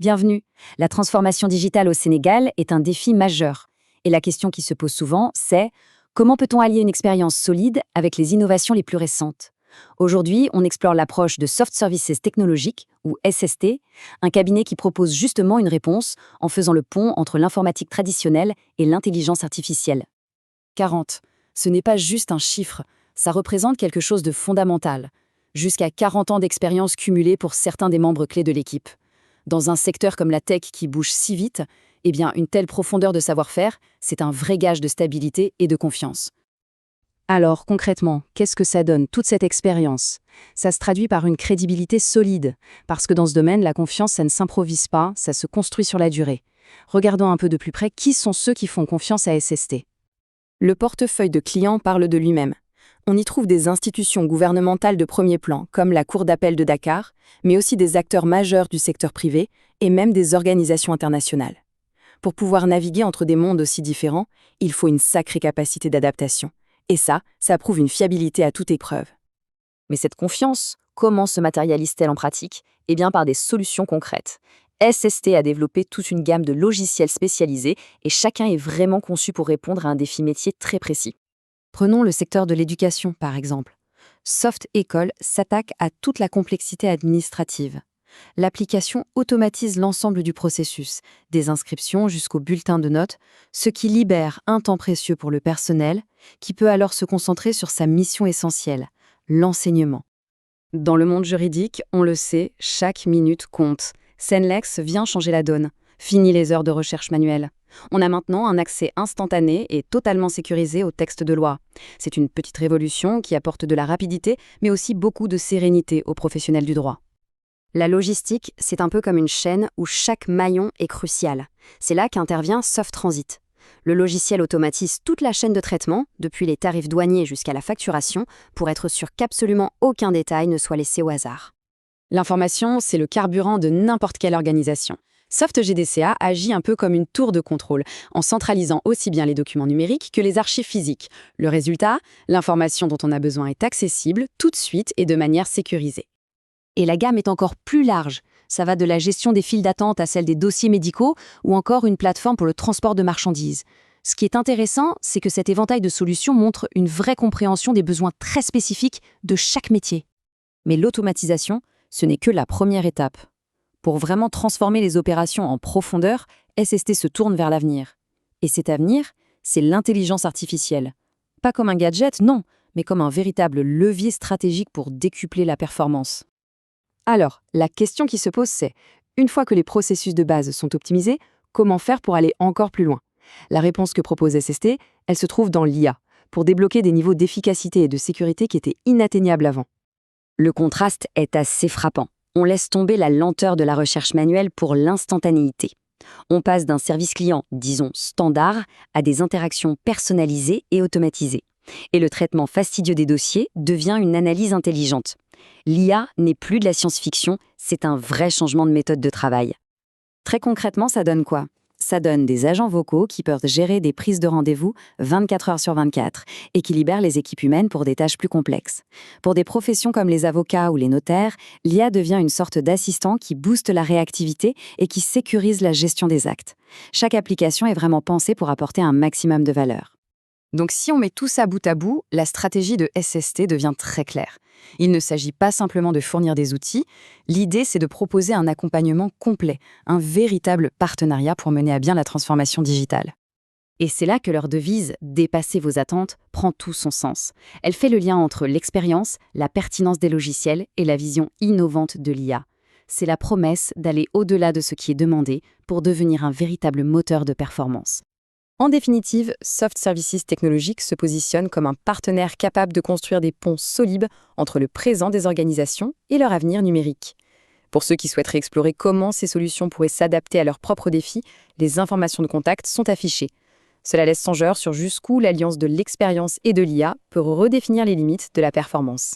Bienvenue. La transformation digitale au Sénégal est un défi majeur. Et la question qui se pose souvent, c'est comment peut-on allier une expérience solide avec les innovations les plus récentes? Aujourd'hui, on explore l'approche de Soft Services Technologiques, ou SST, un cabinet qui propose justement une réponse en faisant le pont entre l'informatique traditionnelle et l'intelligence artificielle. 40. Ce n'est pas juste un chiffre, ça représente quelque chose de fondamental. Jusqu'à 40 ans d'expérience cumulée pour certains des membres clés de l'équipe. Dans un secteur comme la tech qui bouge si vite, eh bien, une telle profondeur de savoir-faire, c'est un vrai gage de stabilité et de confiance. Alors, concrètement, qu'est-ce que ça donne, toute cette expérience? Ça se traduit par une crédibilité solide, parce que dans ce domaine, la confiance, ça ne s'improvise pas, ça se construit sur la durée. Regardons un peu de plus près qui sont ceux qui font confiance à SST. Le portefeuille de clients parle de lui-même. On y trouve des institutions gouvernementales de premier plan, comme la Cour d'appel de Dakar, mais aussi des acteurs majeurs du secteur privé et même des organisations internationales. Pour pouvoir naviguer entre des mondes aussi différents, il faut une sacrée capacité d'adaptation. Et ça prouve une fiabilité à toute épreuve. Mais cette confiance, comment se matérialise-t-elle en pratique? Eh bien par des solutions concrètes. SST a développé toute une gamme de logiciels spécialisés et chacun est vraiment conçu pour répondre à un défi métier très précis. Prenons le secteur de l'éducation, par exemple. Soft École s'attaque à toute la complexité administrative. L'application automatise l'ensemble du processus, des inscriptions jusqu'au bulletin de notes, ce qui libère un temps précieux pour le personnel, qui peut alors se concentrer sur sa mission essentielle, l'enseignement. Dans le monde juridique, on le sait, chaque minute compte. Senlex vient changer la donne. Fini les heures de recherche manuelle. On a maintenant un accès instantané et totalement sécurisé au texte de loi. C'est une petite révolution qui apporte de la rapidité, mais aussi beaucoup de sérénité aux professionnels du droit. La logistique, c'est un peu comme une chaîne où chaque maillon est crucial. C'est là qu'intervient Soft Transit. Le logiciel automatise toute la chaîne de traitement, depuis les tarifs douaniers jusqu'à la facturation, pour être sûr qu'absolument aucun détail ne soit laissé au hasard. L'information, c'est le carburant de n'importe quelle organisation. Soft GDCA agit un peu comme une tour de contrôle, en centralisant aussi bien les documents numériques que les archives physiques. Le résultat, l'information dont on a besoin est accessible tout de suite et de manière sécurisée. Et la gamme est encore plus large. Ça va de la gestion des files d'attente à celle des dossiers médicaux ou encore une plateforme pour le transport de marchandises. Ce qui est intéressant, c'est que cet éventail de solutions montre une vraie compréhension des besoins très spécifiques de chaque métier. Mais l'automatisation, ce n'est que la première étape. Pour vraiment transformer les opérations en profondeur, SST se tourne vers l'avenir. Et cet avenir, c'est l'intelligence artificielle. Pas comme un gadget, non, mais comme un véritable levier stratégique pour décupler la performance. Alors, la question qui se pose, c'est, une fois que les processus de base sont optimisés, comment faire pour aller encore plus loin? La réponse que propose SST, elle se trouve dans l'IA, pour débloquer des niveaux d'efficacité et de sécurité qui étaient inatteignables avant. Le contraste est assez frappant. On laisse tomber la lenteur de la recherche manuelle pour l'instantanéité. On passe d'un service client, disons, standard, à des interactions personnalisées et automatisées. Et le traitement fastidieux des dossiers devient une analyse intelligente. L'IA n'est plus de la science-fiction, c'est un vrai changement de méthode de travail. Très concrètement, ça donne quoi? Ça donne des agents vocaux qui peuvent gérer des prises de rendez-vous 24 heures sur 24 et qui libèrent les équipes humaines pour des tâches plus complexes. Pour des professions comme les avocats ou les notaires, l'IA devient une sorte d'assistant qui booste la réactivité et qui sécurise la gestion des actes. Chaque application est vraiment pensée pour apporter un maximum de valeur. Donc si on met tout ça bout à bout, la stratégie de SST devient très claire. Il ne s'agit pas simplement de fournir des outils, l'idée c'est de proposer un accompagnement complet, un véritable partenariat pour mener à bien la transformation digitale. Et c'est là que leur devise « Dépassez vos attentes » prend tout son sens. Elle fait le lien entre l'expérience, la pertinence des logiciels et la vision innovante de l'IA. C'est la promesse d'aller au-delà de ce qui est demandé pour devenir un véritable moteur de performance. En définitive, Soft Services Technologiques se positionne comme un partenaire capable de construire des ponts solides entre le présent des organisations et leur avenir numérique. Pour ceux qui souhaiteraient explorer comment ces solutions pourraient s'adapter à leurs propres défis, les informations de contact sont affichées. Cela laisse songeur sur jusqu'où l'alliance de l'expérience et de l'IA peut redéfinir les limites de la performance.